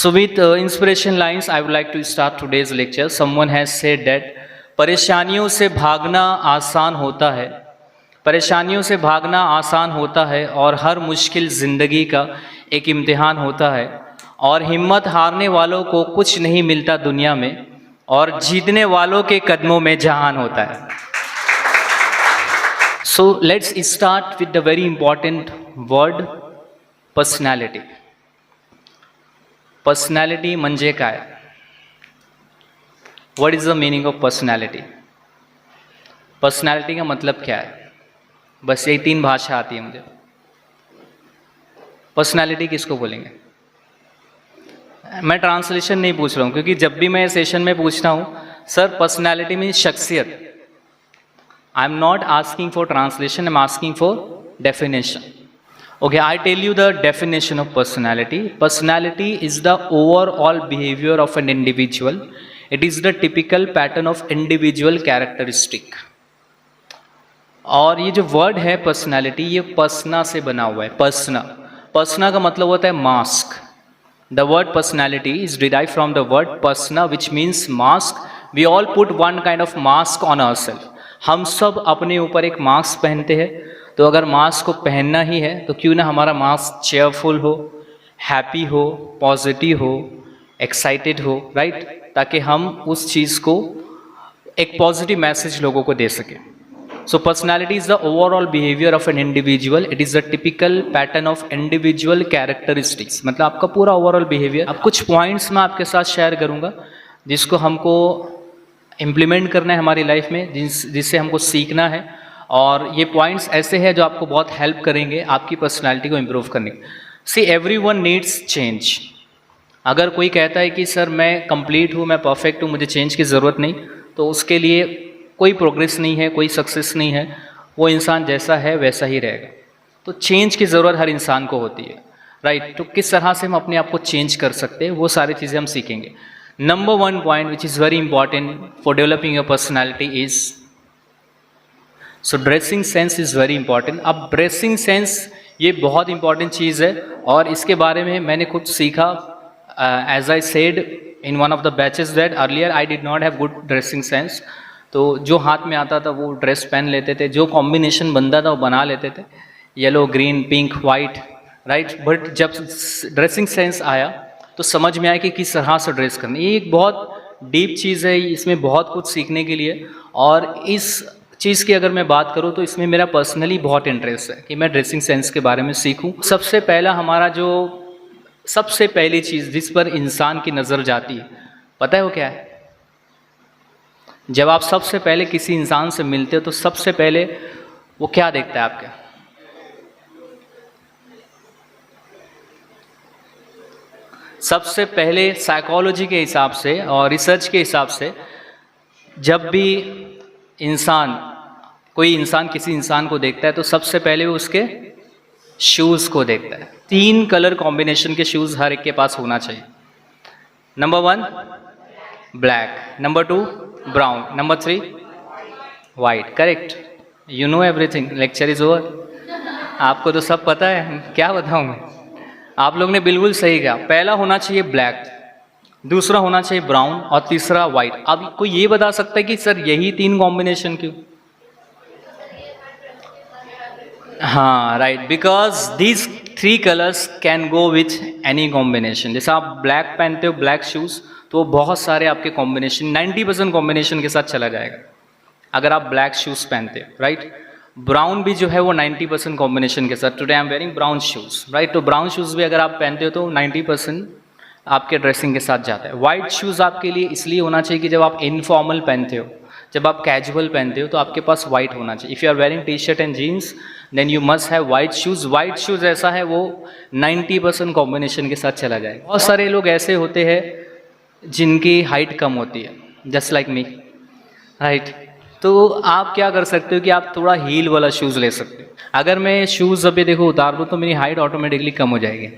So with inspiration lines, I would like to start today's lecture. Someone has said that परेशानियों से भागना आसान होता है, परेशानियों से भागना आसान होता है और हर मुश्किल ज़िंदगी का एक इम्तिहान होता है और हिम्मत हारने वालों को कुछ नहीं मिलता दुनिया में और जीतने वालों के कदमों में जहान होता है. So let's start with the very important word personality. Personality म्हणजे काय? What is the meaning of personality? Personality का मतलब क्या है? बस यही 3 भाषा आती है मुझे. पर्सनैलिटी किसको बोलेंगे? मैं ट्रांसलेशन नहीं पूछ रहा हूँ, क्योंकि जब भी मैं सेशन में पूछता हूँ सर पर्सनैलिटी मीन्स शख्सियत, I am not asking for translation, I am asking for definition. Okay, I tell you the definition of personality. Personality is the overall behavior of an individual. It is the typical pattern of individual characteristic. और ये जो word है personality, ये persona से बना हुआ है. Persona, persona का मतलब होता है mask. The word personality is derive from the word persona which means mask. We all put one kind of mask on ourselves. हम सब अपने ऊपर एक मास्क पहनते हैं. तो अगर मास्क को पहनना ही है तो क्यों ना हमारा मास्क चेयरफुल हो, हैप्पी हो, पॉजिटिव हो, एक्साइटेड हो, राइट, ताकि हम उस चीज़ को एक पॉजिटिव मैसेज लोगों को दे सकें. सो personality is the overall behaviour of an individual. It is the typical pattern of individual characteristics. मतलब आपका पूरा ओवरऑल बिहेवियर. अब कुछ पॉइंट्स मैं आपके साथ शेयर करूँगा जिसको हमको इम्प्लीमेंट करना है हमारी लाइफ में, जिससे हमको सीखना है. और ये पॉइंट्स ऐसे हैं जो आपको बहुत हेल्प करेंगे आपकी पर्सनालिटी को इम्प्रूव करने के. See everyone needs change. अगर कोई कहता है कि सर मैं कंप्लीट हूँ, मैं परफेक्ट हूँ, मुझे चेंज की ज़रूरत नहीं, तो उसके लिए कोई प्रोग्रेस नहीं है, कोई सक्सेस नहीं है. वो इंसान जैसा है वैसा ही रहेगा. तो चेंज की ज़रूरत हर इंसान को होती है, राइट. तो किस तरह से हम अपने आप को चेंज कर सकते हैं, वो सारी चीज़ें हम सीखेंगे. Number 1 point which is very important for developing your personality is so dressing sense is very important. अब ड्रेसिंग सेंस ये बहुत इंपॉर्टेंट चीज़ है और इसके बारे में मैंने खुद सीखा. As I said in one of the batches that earlier I did not have good dressing sense. तो जो हाथ में आता था वो ड्रेस पहन लेते थे, जो कॉम्बिनेशन बनता था वो बना लेते थे, yellow, green, pink, white, right. But जब ड्रेसिंग सेंस आया तो समझ में आया कि किस तरह से ड्रेस करनी. ये एक बहुत डीप चीज़ है, इसमें बहुत कुछ सीखने के लिए. और इस चीज़ की अगर मैं बात करूँ तो इसमें मेरा पर्सनली बहुत इंटरेस्ट है कि मैं ड्रेसिंग सेंस के बारे में सीखूं. सबसे पहला हमारा जो सबसे पहली चीज़ जिस पर इंसान की नज़र जाती है, पता है वो क्या है? जब आप सबसे पहले किसी इंसान से मिलते हो तो सबसे पहले वो क्या देखता है आपके? सबसे पहले साइकोलॉजी के हिसाब से और रिसर्च के हिसाब से जब भी कोई इंसान किसी इंसान को देखता है तो सबसे पहले वो उसके शूज़ को देखता है. 3 कलर कॉम्बिनेशन के शूज़ हर एक के पास होना चाहिए. Number 1 black, number 2 brown, number 3 white. Correct, you know everything, lecture is over. आपको तो सब पता है, क्या बताऊँ मैं. आप लोग ने बिल्कुल सही कहा. पहला होना चाहिए ब्लैक, दूसरा होना चाहिए ब्राउन और तीसरा वाइट. अब कोई ये बता सकता है कि सर यही 3 कॉम्बिनेशन क्यों? हाँ, right, because these 3 colours can go with any combination. जैसे आप ब्लैक पहनते हो, ब्लैक शूज़, तो बहुत सारे आपके कॉम्बिनेशन 90% कॉम्बिनेशन के साथ चला जाएगा अगर आप ब्लैक शूज़ पहनते हो, राइट. ब्राउन भी जो है वो 90% कॉम्बिनेशन के साथ. Today I am wearing brown shoes, right. तो ब्राउन शूज़ भी अगर आप पहनते हो तो 90% आपके ड्रेसिंग के साथ जाता है. वाइट शूज़ आपके लिए इसलिए होना चाहिए कि जब आप इनफॉर्मल पहनते हो, जब आप कैजुअल पहनते हो तो आपके पास वाइट होना चाहिए. If you are wearing T shirt and jeans then you must have white shoes. White shoes ऐसा है वो 90% कॉम्बिनेशन के साथ चला जाएगा. बहुत सारे लोग ऐसे होते हैं जिनकी हाइट कम होती है, जस्ट लाइक मी, राइट. तो आप क्या कर सकते हो कि आप थोड़ा हील वाला शूज़ ले सकते हो. अगर मैं शूज़ अभी देखो उतार दूँ तो मेरी हाइट ऑटोमेटिकली कम हो जाएगी.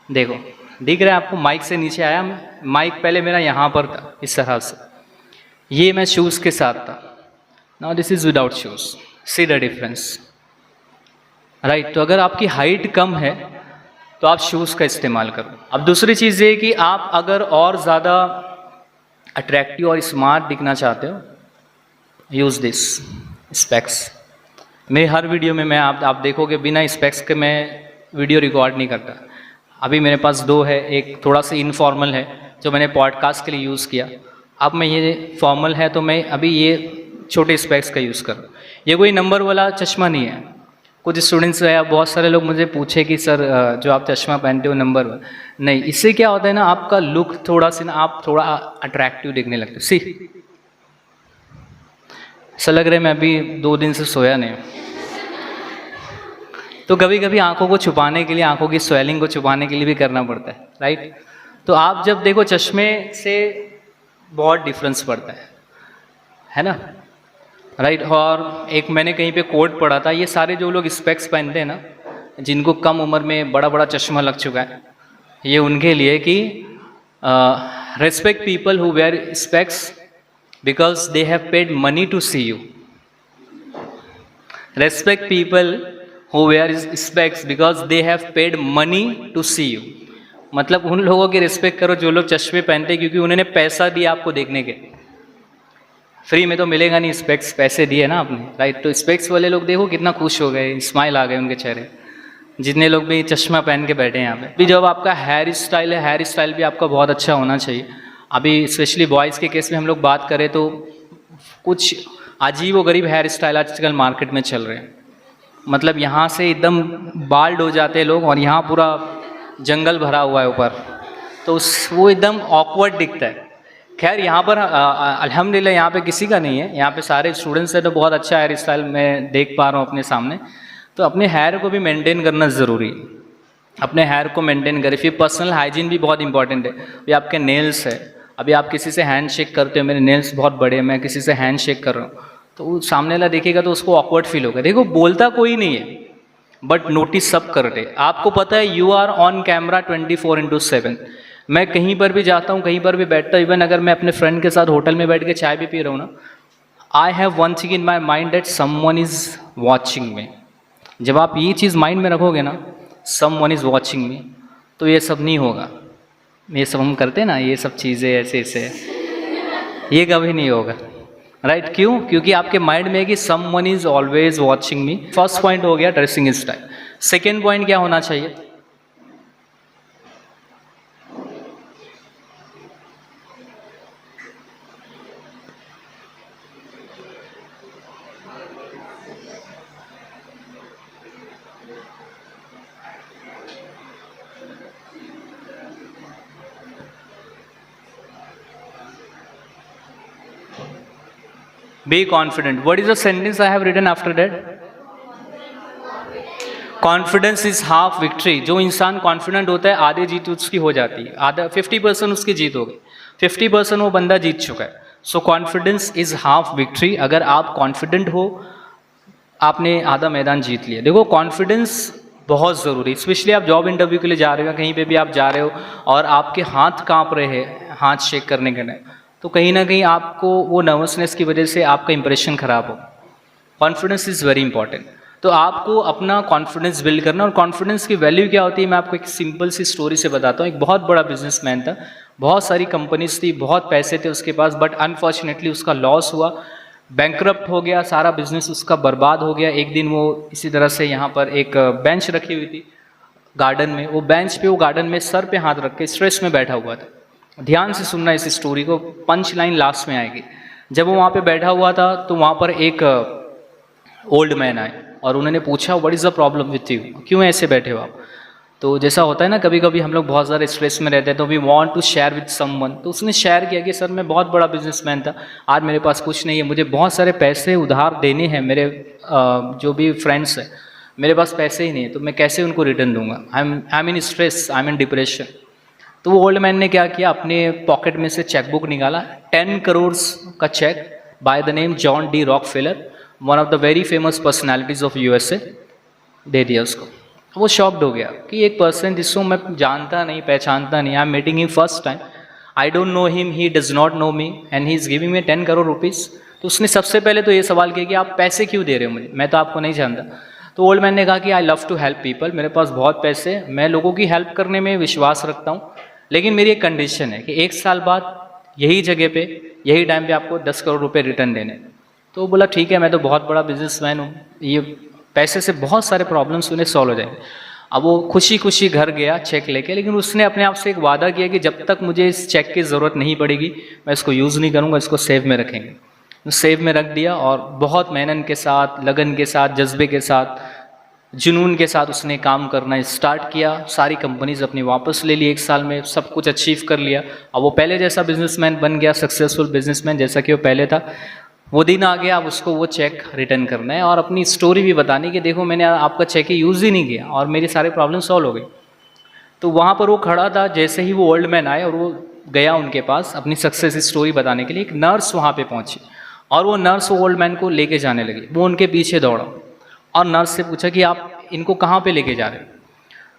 देखो, दिख रहा है आपको? माइक से नीचे आया मैं. माइक पहले मेरा यहाँ पर था, इस तरह से. ये मैं शूज़ के साथ था. Now this is without shoes. C the difference, right. तो अगर आपकी हाइट कम है तो आप शूज़ का इस्तेमाल करो। अब दूसरी चीज़ ये कि आप अगर और ज़्यादा अट्रैक्टिव और स्मार्ट दिखना चाहते हो, यूज़ दिस स्पेक्स। मेरे हर वीडियो में मैं आप देखोगे बिना स्पेक्स के मैं वीडियो रिकॉर्ड नहीं करता। अभी मेरे पास दो है, एक थोड़ा सा इनफॉर्मल है जो मैंने पॉडकास्ट के लिए यूज़ किया। अब मैं ये फॉर्मल है तो मैं अभी ये छोटे स्पेक्स का यूज़ कर रहा हूँ। ये कोई नंबर वाला चश्मा नहीं है। कुछ स्टूडेंट्स है, बहुत सारे लोग मुझे पूछे कि सर जो आप चश्मा पहनते हो नंबर वाला, नहीं, इससे क्या होता है ना, आपका लुक थोड़ा सा ना, आप थोड़ा अट्रैक्टिव दिखने लगते हो। सी, ऐसा लग रहा है मैं अभी 2 दिन से सोया नहीं। तो कभी कभी आंखों को छुपाने के लिए, आंखों की स्वेलिंग को छुपाने के लिए भी करना पड़ता है, राइट। तो आप जब देखो चश्मे से बहुत डिफरेंस पड़ता है ना, राइट। और एक मैंने कहीं पे कोट पढ़ा था, ये सारे जो लोग स्पेक्स पहनते हैं ना, जिनको कम उम्र में बड़ा बड़ा चश्मा लग चुका है, ये उनके लिए कि respect people who wear specs because they have paid money to see you. Respect people who wear specs because they have paid money to see you. मतलब उन लोगों की रिस्पेक्ट करो जो लोग चश्मे पहनते हैं, क्योंकि उन्होंने पैसा दिया आपको देखने के। फ्री में तो मिलेगा नहीं स्पेक्स, पैसे दिए ना आपने, राइट। तो स्पेक्स वाले लोग देखो कितना खुश हो गए, स्माइल आ गए उनके चेहरे, जितने लोग भी चश्मा पहन के बैठे हैं यहाँ पे। भी जब आपका हेयर स्टाइल है, हेयर स्टाइल भी आपका बहुत अच्छा होना चाहिए। अभी स्पेशली बॉयज़ के केस में हम लोग बात करें तो कुछ अजीब व गरीब हेयर स्टाइल आजकल मार्केट में चल रहे हैं। मतलब यहाँ से एकदम बाल्ड हो जाते हैं लोग और यहाँ पूरा जंगल भरा हुआ है ऊपर, तो वो एकदम ऑकवर्ड दिखता है। खैर यहाँ पर अल्हम्दुलिल्लाह यहाँ पे किसी का नहीं है, यहाँ पे सारे स्टूडेंट्स हैं, तो बहुत अच्छा हेयर स्टाइल मैं देख पा रहा हूँ अपने सामने। तो अपने हेयर को भी मेंटेन करना ज़रूरी है, अपने हेयर को मेंटेन करें। फिर पर्सनल हाइजीन भी बहुत इंपॉर्टेंट है। अभी आपके नेल्स है, अभी आप किसी से हैंड शेक करते हो, मेरे नेल्स बहुत बड़े हैं, मैं किसी से हैंड शेक कर रहा हूँ, तो वो सामने वाला देखेगा तो उसको ऑकवर्ड फील होगा। देखो बोलता कोई नहीं है बट नोटिस सब कर रहे। आपको पता है यू आर ऑन कैमरा 24/7। मैं कहीं पर भी जाता हूँ, कहीं पर भी बैठता हूँ, इवन अगर मैं अपने फ्रेंड के साथ होटल में बैठ के चाय भी पी रहा हूँ ना, I have one thing in my mind that someone is watching मी। जब आप ये चीज़ माइंड में रखोगे ना, समवन इज वॉचिंग मी, तो ये सब नहीं होगा। ये सब हम करते हैं ना, ये सब चीज़ें ऐसे ऐसे, ये कभी नहीं होगा, राइट। क्यों? क्योंकि आपके माइंड में है कि someone is always watching me. First point हो गया ड्रेसिंग स्टाइल। सेकेंड पॉइंट क्या होना चाहिए? Be confident. What is the sentence I have written after that? Confidence is half victory. जो इंसान कॉन्फिडेंट होता है आधे जीत उसकी हो जाती है, आधा 50% उसकी जीत हो गई, 50% वो बंदा जीत चुका है। सो कॉन्फिडेंस इज हाफ विक्ट्री। अगर आप कॉन्फिडेंट हो, आपने आधा मैदान जीत लिया। देखो कॉन्फिडेंस बहुत ज़रूरी, स्पेशली आप जॉब इंटरव्यू के लिए जा रहे हो, कहीं पे भी आप जा रहे हो और आपके हाथ कांप रहे हैं हाथ शेक करने के लिए, तो कहीं ना कहीं आपको वो नर्वसनेस की वजह से आपका इंप्रेशन ख़राब हो। Confidence is very important. तो आपको अपना कॉन्फिडेंस बिल्ड करना, और कॉन्फिडेंस की वैल्यू क्या होती है मैं आपको एक सिंपल सी स्टोरी से बताता हूँ। एक बहुत बड़ा बिजनेसमैन था, बहुत सारी कंपनीज थी, बहुत पैसे थे उसके पास, बट अनफॉर्चुनेटली उसका लॉस हुआ, बैंकरप्ट हो गया, सारा बिजनेस उसका बर्बाद हो गया। एक दिन वो इसी तरह से यहाँ पर एक बेंच रखी हुई थी गार्डन में, वो बेंच पे, वो गार्डन में सर पे हाथ रख के स्ट्रेस में बैठा हुआ था। ध्यान से सुनना इस स्टोरी को, पंच लाइन लास्ट में आएगी। जब वो वहाँ पे बैठा हुआ था तो वहाँ पर एक ओल्ड मैन आए और उन्होंने पूछा what is the problem with you, क्यों ऐसे बैठे हो आप। तो जैसा होता है ना कभी कभी हम लोग बहुत ज़्यादा स्ट्रेस में रहते हैं, तो we want to share with someone. तो उसने शेयर किया कि सर मैं बहुत बड़ा बिजनेसमैन था, आज मेरे पास कुछ नहीं है, मुझे बहुत सारे पैसे उधार देने हैं, मेरे जो भी फ्रेंड्स हैं मेरे पास पैसे ही नहीं है, तो मैं कैसे उनको रिटर्न दूंगा, I am in stress, I am in depression. तो वो ओल्ड मैन ने क्या किया, अपने पॉकेट में से चेकबुक निकाला, 10 करोड़ का cheque by the name John D Rockefeller, one of the very famous personalities of USA, दे दिया उसको। वो शॉक्ड हो गया कि एक पर्सन जिसको मैं जानता नहीं, पहचानता नहीं, I am meeting him first time, I don't know him, he does not know me and he is giving me 10 crore rupees. तो उसने सबसे पहले तो ये सवाल किया कि आप पैसे क्यों दे रहे हो मुझे, मैं तो आपको नहीं जानता। तो ओल्ड मैन ने कहा कि I love to help people, मेरे पास बहुत पैसे हैं, मैं लोगों की हेल्प करने में विश्वास रखता हूँ, लेकिन मेरी एक कंडीशन है कि 1 साल बाद यही जगह पे यही टाइम पे आपको 10 करोड़ रुपए रिटर्न देने। तो वो बोला ठीक है, मैं तो बहुत बड़ा बिजनेसमैन हूँ, ये पैसे से बहुत सारे प्रॉब्लम्स उन्हें सॉल्व हो जाएंगे। अब वो खुशी खुशी घर गया चेक लेके, लेकिन उसने अपने आप से एक वादा किया कि जब तक मुझे इस चेक की ज़रूरत नहीं पड़ेगी मैं इसको यूज़ नहीं करूँगा, इसको सेव में रखेंगे। सेव में रख दिया और बहुत मेहनत के साथ, लगन के साथ, जज्बे के साथ, जुनून के साथ उसने काम करना स्टार्ट किया। सारी कंपनीज अपनी वापस ले ली, 1 साल में सब कुछ अचीव कर लिया। अब वो पहले जैसा बिजनेसमैन बन गया, सक्सेसफुल बिजनेसमैन जैसा कि वो पहले था। वो दिन आ गया, अब उसको वो चेक रिटर्न करना है और अपनी स्टोरी भी बतानी कि देखो मैंने आपका चेक ही यूज़ ही नहीं किया और मेरी सारे प्रॉब्लम सॉल्व हो गई। तो वहाँ पर वो खड़ा था, जैसे ही वो ओल्ड मैन आए और वो गया उनके पास अपनी सक्सेस स्टोरी बताने के लिए, एक नर्स वहाँ पे पहुँची और वो नर्स ओल्ड मैन को लेके जाने लगी। वो उनके पीछे दौड़ा और नर्स से पूछा कि आप इनको कहाँ पे लेके जा रहे हो।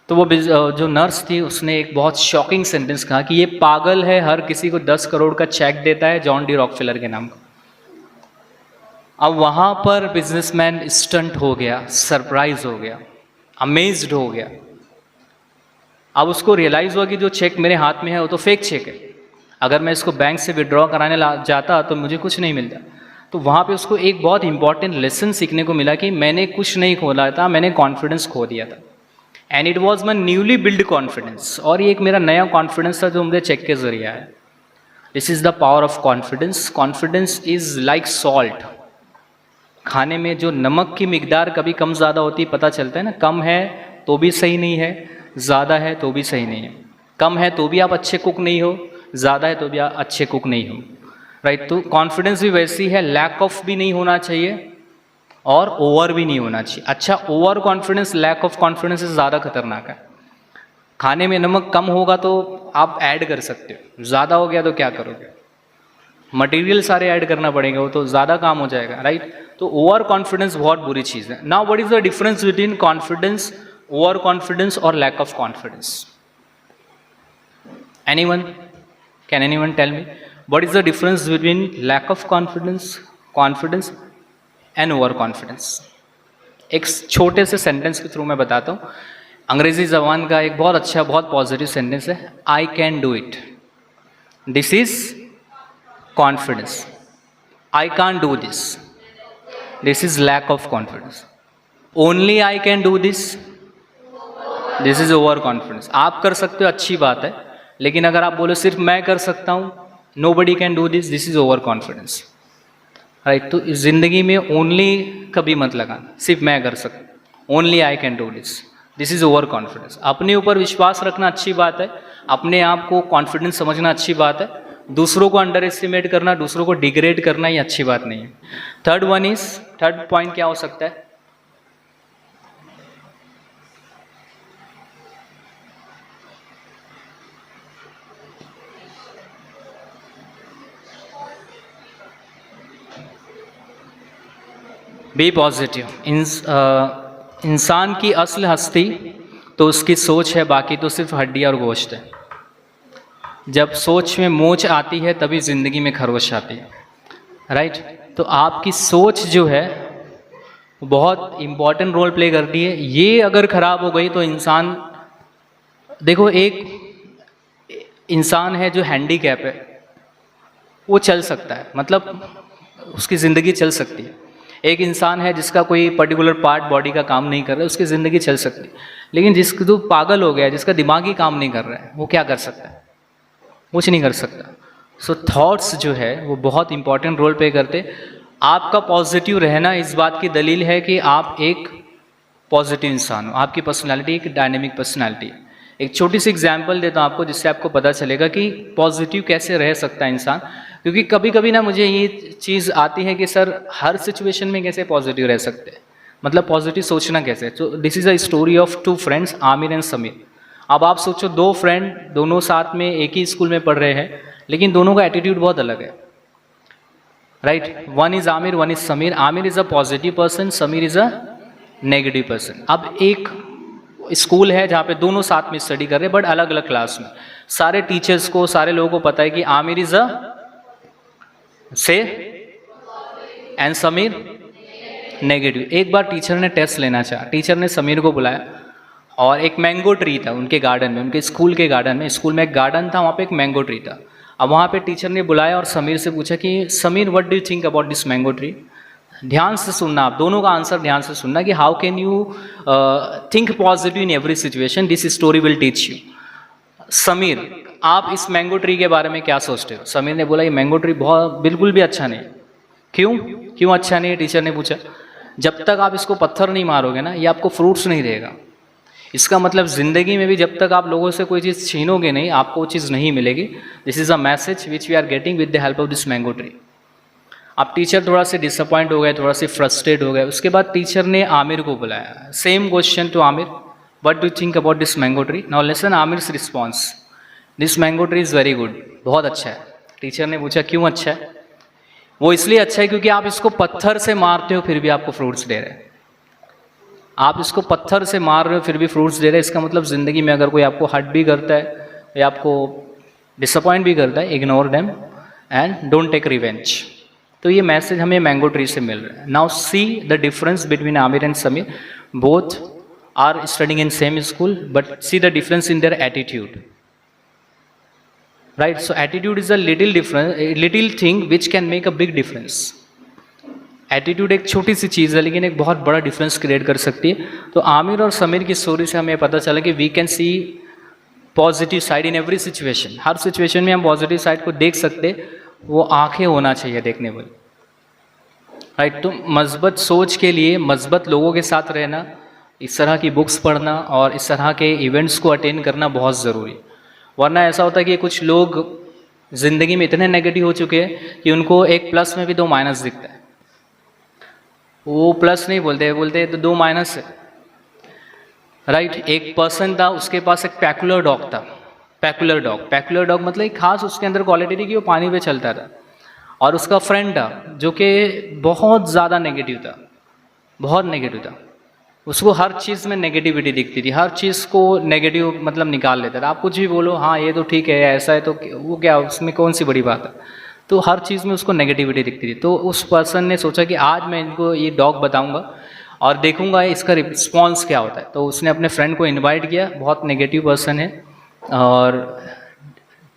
तो वो जो नर्स थी उसने एक बहुत शॉकिंग सेंटेंस कहा कि ये पागल है, हर किसी को 10 करोड़ का चेक देता है जॉन डी रॉकफेलर के नाम का। अब वहाँ पर बिजनेसमैन स्टंट हो गया, सरप्राइज हो गया, अमेज्ड हो गया। अब उसको रियलाइज़ हुआ कि जो चेक मेरे हाथ में है वो तो फेक चेक है, अगर मैं इसको बैंक से विड्रॉ कराने जाता तो मुझे कुछ नहीं मिलता। तो वहाँ पे उसको एक बहुत इंपॉर्टेंट लेसन सीखने को मिला कि मैंने कुछ नहीं खोला था, मैंने कॉन्फिडेंस खो दिया था। And it was my newly build confidence, और ये एक मेरा नया कॉन्फिडेंस था जो मुझे चेक के जरिए आया। This is the power of confidence. Confidence is like salt. खाने में जो नमक की मिकदार कभी कम ज़्यादा होती है, पता चलता है ना, कम है तो भी सही नहीं है, ज़्यादा है तो भी सही नहीं है। कम है तो भी आप अच्छे कुक नहीं हो, ज़्यादा है तो भी आप अच्छे कुक नहीं हो, राइट। तो कॉन्फिडेंस भी वैसी है, लैक ऑफ भी नहीं होना चाहिए और ओवर भी नहीं होना चाहिए। अच्छा, over confidence, lack of confidence से ज़्यादा खतरनाक है। खाने में नमक कम होगा तो आप ऐड कर सकते हो, ज़्यादा हो गया तो क्या करोगे, मटेरियल सारे ऐड करना पड़ेगा, वो तो ज़्यादा काम हो जाएगा, राइट। तो ओवर कॉन्फिडेंस बहुत बुरी चीज़ है। Now what is the difference between confidence, over confidence और lack of confidence? Anyone, can anyone tell me what is the difference between lack of confidence, confidence and over confidence? एक छोटे से sentence के through मैं बताता हूँ। अंग्रेजी जबान का एक बहुत अच्छा, बहुत पॉजिटिव सेंटेंस है, I can do it, this is confidence. I can't do this, this is lack of confidence. Only I can do this, this is over confidence. आप कर सकते हो, अच्छी बात है, लेकिन अगर आप बोलो सिर्फ मैं कर सकता हूँ, nobody can do this, this is over confidence, right. तो इस जिंदगी में ओनली कभी मत लगाना, सिर्फ मैं कर सकता, only I can do this, this is over confidence. अपने ऊपर विश्वास रखना अच्छी बात है, अपने आप को कॉन्फिडेंस समझना अच्छी बात है, दूसरों को अंडर एस्टिमेट करना, दूसरों को डिग्रेड करना, ये अच्छी बात नहीं है। थर्ड पॉइंट क्या हो सकता है? Be positive. इंसान की असल हस्ती तो उसकी सोच है, बाकी तो सिर्फ हड्डी और गोश्त है। जब सोच में मोच आती है तभी ज़िंदगी में खरोश आती है, राइट। तो आपकी सोच जो है बहुत इम्पॉर्टेंट रोल प्ले करती है। ये अगर ख़राब हो गई तो इंसान, देखो एक इंसान है जो हैंडीकैप है, वो चल सकता है, मतलब उसकी ज़िंदगी चल सकती है। एक इंसान है जिसका कोई पर्टिकुलर पार्ट बॉडी का काम नहीं कर रहा है, उसकी ज़िंदगी चल सकती है। लेकिन जिसको जो पागल हो गया है, जिसका दिमाग ही काम नहीं कर रहा है, वो क्या कर सकता है? कुछ नहीं कर सकता। सो थॉट्स जो है वो बहुत इंपॉर्टेंट रोल प्ले करते। आपका पॉजिटिव रहना इस बात की दलील है कि आप एक पॉजिटिव इंसान हो, आपकी पर्सनालिटी एक डायनेमिक पर्सनालिटी है। एक छोटी सी एग्जांपल देता हूँ आपको, जिससे आपको पता चलेगा कि पॉजिटिव कैसे रह सकता है इंसान। क्योंकि कभी कभी ना मुझे ये चीज़ आती है कि सर हर सिचुएशन में कैसे पॉजिटिव रह सकते हैं, मतलब पॉजिटिव सोचना कैसे। तो this is a story of 2 friends, Aamir and Sameer. अब आप सोचो 2 फ्रेंड, दोनों साथ में एक ही स्कूल में पढ़ रहे हैं, लेकिन दोनों का एटीट्यूड बहुत अलग है, right. One is Aamir, one is Sameer. Aamir is a positive person, Sameer is a negative person. अब एक स्कूल है जहाँ पे दोनों साथ में स्टडी कर रहे हैं, बट अलग अलग क्लास में। सारे टीचर्स को, सारे लोगों को पता है कि आमिर इज़ अ से एंड समीर नेगेटिव। एक बार टीचर ने टेस्ट लेना चाहा, टीचर ने समीर को बुलाया और एक मैंगो ट्री था उनके गार्डन में, उनके स्कूल के गार्डन में, स्कूल में एक गार्डन था, वहाँ पे एक मैंगो ट्री था। अब वहाँ पे टीचर ने बुलाया और समीर से पूछा कि Sameer what do you think about this mango tree. ध्यान से सुनना, आप दोनों का आंसर ध्यान से सुनना कि how can you think positive in every situation, this story will teach you. Sameer, आप इस मैंगो ट्री के बारे में क्या सोचते हो? समीर ने बोला ये मैंगो ट्री बहुत बिल्कुल भी अच्छा नहीं। क्यों क्यों अच्छा नहीं है? टीचर ने पूछा। जब तक आप इसको पत्थर नहीं मारोगे ना, ये आपको फ्रूट्स नहीं देगा। इसका मतलब ज़िंदगी में भी जब तक आप लोगों से कोई चीज़ छीनोगे नहीं, आपको वो चीज़ नहीं मिलेगी। This is a message which we are getting with the help of this mango tree. अब टीचर थोड़ा से डिसअपॉइंट हो गए, थोड़ा से फ्रस्ट्रेट हो गए। उसके बाद टीचर ने आमिर को बुलाया। Same question to Aamir, what do think about this mango tree? Now listen Aamir's response, this mango tree is very good, बहुत अच्छा है। टीचर ने पूछा क्यों अच्छा है? वो इसलिए अच्छा है क्योंकि आप इसको पत्थर से मारते हो फिर भी आपको फ्रूट्स दे रहे हैं। आप इसको पत्थर से मार रहे हो फिर भी फ्रूट्स दे रहे हैं। इसका मतलब ज़िंदगी में अगर कोई आपको हर्ट भी करता है या आपको डिसअपॉइंट भी करता है, ignore them and don't take revenge. तो ये मैसेज हमें मैंगो ट्री से मिल रहा है। Now see the difference between Aamir and Sameer, both are studying in same school but see the difference in their attitude, right? So attitude is a little difference, little thing which can make a big difference. Attitude एक छोटी सी चीज़ है लेकिन एक बहुत बड़ा difference create कर सकती है। तो आमिर और समीर की स्टोरी से हमें पता चला कि we can see positive side in every situation. हर सिचुएशन में हम पॉजिटिव साइड को देख सकते, वो आंखें होना चाहिए देखने वाली, राइट? तो मजबूत सोच के लिए मजबूत लोगों के साथ रहना, इस तरह की बुक्स पढ़ना और इस तरह के इवेंट्स को अटेंड करना बहुत ज़रूरी। वरना ऐसा होता है कि कुछ लोग ज़िंदगी में इतने नेगेटिव हो चुके हैं कि उनको एक प्लस में भी 2 माइनस दिखता है। वो प्लस नहीं बोलते, बोलते तो 2 माइनस है, राइट? एक पर्सन था, उसके पास एक पैकुलर डॉग था। पैकुलर डॉग मतलब एक खास उसके अंदर क्वालिटी थी कि वो पानी पे चलता था। और उसका फ्रेंड था जो कि बहुत ज़्यादा नेगेटिव था, बहुत नेगेटिव था। उसको हर चीज़ में नेगेटिविटी दिखती थी, हर चीज़ को नेगेटिव मतलब निकाल लेता था। आप कुछ भी बोलो, हाँ ये तो ठीक है, ऐसा है, तो वो क्या, उसमें कौन सी बड़ी बात है? तो हर चीज़ में उसको नेगेटिविटी दिखती थी। तो उस पर्सन ने सोचा कि आज मैं इनको ये डॉग बताऊंगा और देखूंगा इसका रिस्पॉन्स क्या होता है। तो उसने अपने फ्रेंड को इनवाइट किया, बहुत नेगेटिव पर्सन है, और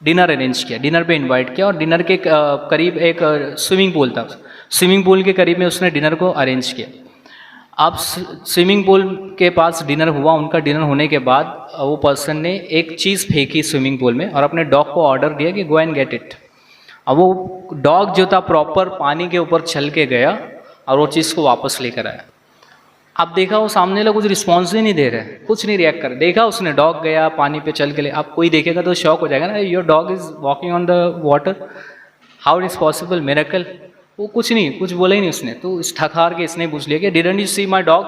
डिनर अरेंज किया, डिनर पे इनवाइट किया। और डिनर के करीब एक स्विमिंग पूल था, स्विमिंग पूल के करीब में उसने डिनर को अरेंज किया। अब स्विमिंग पूल के पास डिनर हुआ, उनका डिनर होने के बाद वो पर्सन ने एक चीज़ फेंकी स्विमिंग पूल में और अपने डॉग को ऑर्डर दिया कि गो एंड गेट इट। अब वो डॉग जो था प्रॉपर पानी के ऊपर चल के गया और वो चीज़ को वापस लेकर आया। अब देखा वो सामने लोग कुछ रिस्पॉन्स ही नहीं दे रहे, कुछ नहीं रिएक्ट कर। देखा उसने, डॉग गया पानी पे चल के ले। अब कोई देखेगा तो शॉक हो जाएगा ना, your dog is walking on the water, how it is possible, miracle. वो कुछ नहीं, कुछ बोला ही नहीं उसने। तो इस ठखार के इसने पूछ लिया कि didn't you see my dog,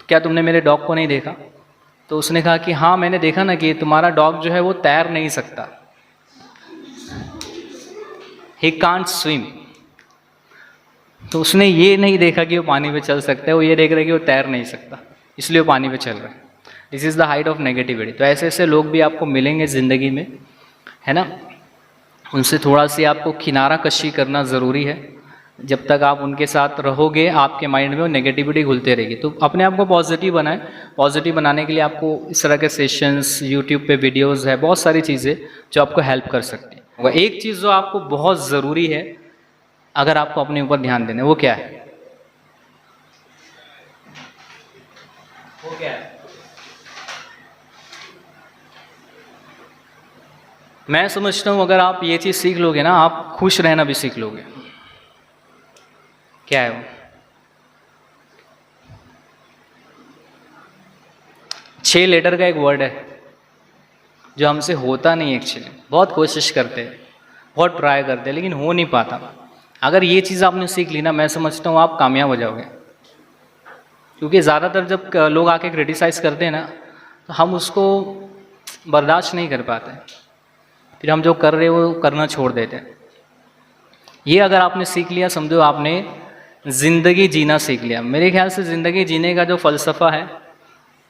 क्या तुमने मेरे डॉग को नहीं देखा? तो उसने कहा कि हाँ मैंने देखा ना कि तुम्हारा डॉग जो है वो तैर नहीं सकता, ही कांट स्विम। तो उसने ये नहीं देखा कि वो पानी पे चल सकता है, वो ये देख रहा है कि वो तैर नहीं सकता, इसलिए वो पानी पे चल रहा है। This is the height of negativity. तो ऐसे ऐसे लोग भी आपको मिलेंगे ज़िंदगी में, है ना? उनसे थोड़ा सी आपको किनारा कशी करना ज़रूरी है। जब तक आप उनके साथ रहोगे आपके माइंड में वो नेगेटिविटी घुलते रहेगी। तो अपने आप को पॉजिटिव बनाएं। पॉजिटिव बनाने के लिए आपको इस तरह के सेशंस, यूट्यूब पे वीडियोज़ है, बहुत सारी चीज़ें जो आपको हेल्प कर सकती हैं। वह एक चीज़ जो आपको बहुत ज़रूरी है अगर आपको अपने ऊपर ध्यान देना है, वो क्या है? वो क्या है? मैं समझता हूँ अगर आप ये चीज़ सीख लोगे ना, आप खुश रहना भी सीख लोगे। क्या है वो? 6 लेटर का एक वर्ड है जो हमसे होता नहीं एक्चुअली। बहुत कोशिश करते हैं, बहुत ट्राई करते हैं, लेकिन हो नहीं पाता। अगर ये चीज़ आपने सीख ली ना, मैं समझता हूँ आप कामयाब हो जाओगे। क्योंकि ज़्यादातर जब लोग आके क्रिटिसाइज़ करते हैं ना, तो हम उसको बर्दाश्त नहीं कर पाते, फिर हम जो कर रहे हैं वो करना छोड़ देते हैं। ये अगर आपने सीख लिया, समझो आपने ज़िंदगी जीना सीख लिया। मेरे ख्याल से ज़िंदगी जीने का जो फ़लसफ़ा है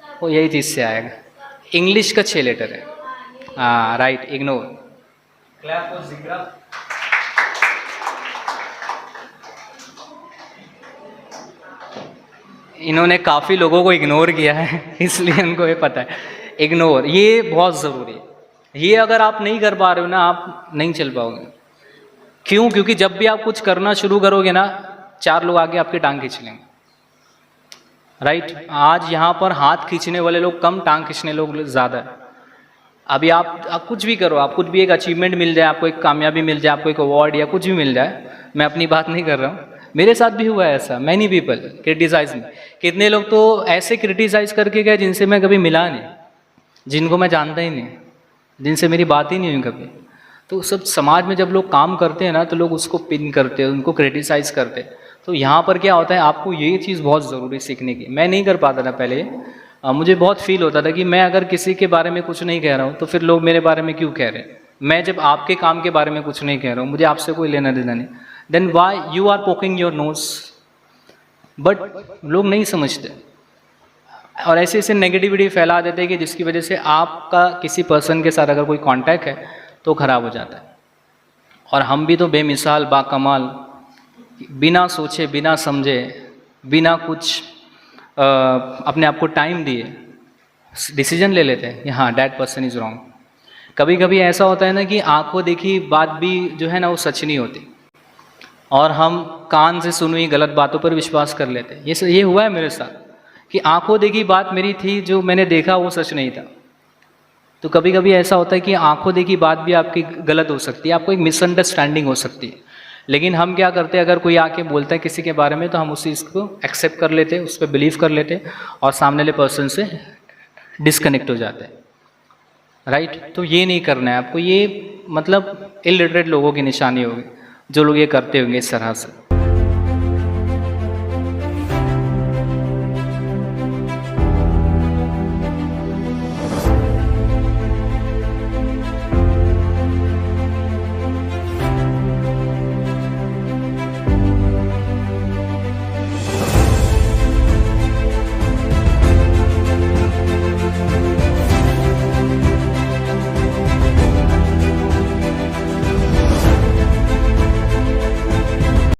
वो यही चीज़ से आएगा। इंग्लिश का 6 लेटर है, हाँ राइट, इग्नोर। क्लैप फॉर जिक्रा। इन्होंने काफ़ी लोगों को इग्नोर किया है इसलिए उनको ये पता है। इग्नोर ये बहुत ज़रूरी है, ये अगर आप नहीं कर पा रहे हो ना, आप नहीं चल पाओगे। क्यों? क्योंकि जब भी आप कुछ करना शुरू करोगे ना, 4 लोग आगे आपकी टांग खींच लेंगे, राइट? आज यहाँ पर हाथ खींचने वाले लोग कम, टांग खींचने लोग ज़्यादा है। अभी आप कुछ भी करो, आप कुछ भी एक अचीवमेंट मिल जाए, आपको एक कामयाबी मिल जाए, आपको एक अवार्ड या कुछ भी मिल जाए, मैं अपनी बात नहीं कर रहा हूँ, मेरे साथ भी हुआ है ऐसा। मैनी पीपल क्रिटिसाइज मी, कितने लोग तो ऐसे क्रिटिसाइज करके गए जिनसे मैं कभी मिला नहीं, जिनको मैं जानता ही नहीं, जिनसे मेरी बात ही नहीं हुई कभी। तो सब समाज में जब लोग काम करते हैं ना, तो लोग उसको पिन करते हैं, उनको क्रिटिसाइज करते हैं। तो यहाँ पर क्या होता है, आपको ये चीज़ बहुत ज़रूरी सीखने की। मैं नहीं कर पाता था पहले, मुझे बहुत फील होता था कि मैं अगर किसी के बारे में कुछ नहीं कह रहा हूँ तो फिर लोग मेरे बारे में क्यों कह रहे हैं। मैं जब आपके काम के बारे में कुछ नहीं कह रहा हूँ, मुझे आपसे कोई लेना देना नहीं, then why you are poking your nose. But लोग नहीं समझते और ऐसे ऐसे नेगेटिविटी फैला देते हैं कि जिसकी वजह से आपका किसी पर्सन के साथ अगर कोई कांटेक्ट है तो ख़राब हो जाता है। और हम भी तो बेमिसाल बाकमाल, बिना सोचे, बिना समझे, बिना कुछ अपने आप को टाइम दिए डिसीजन ले लेते हैं कि हाँ दैट पर्सन इज़ रॉन्ग। कभी कभी ऐसा होता है ना कि आंखों देखी बात भी जो है ना वो सच नहीं होती, और हम कान से सुनी गलत बातों पर विश्वास कर लेते हैं। ये हुआ है मेरे साथ कि आंखों देखी बात मेरी थी, जो मैंने देखा वो सच नहीं था। तो कभी कभी ऐसा होता है कि आंखों देखी बात भी आपकी गलत हो सकती है, आपको एक मिसअंडरस्टैंडिंग हो सकती है। लेकिन हम क्या करते हैं, अगर कोई आके बोलता है किसी के बारे में तो हम उस चीज़ को एक्सेप्ट कर लेते हैं, उस पर बिलीव कर लेते हैं और सामने वाले पर्सन से डिस्कनेक्ट हो जाते हैं, राइट? तो ये नहीं करना है आपको। ये मतलब इलिटरेट लोगों की निशानी होगी जो लोग ये करते होंगे इस तरह से।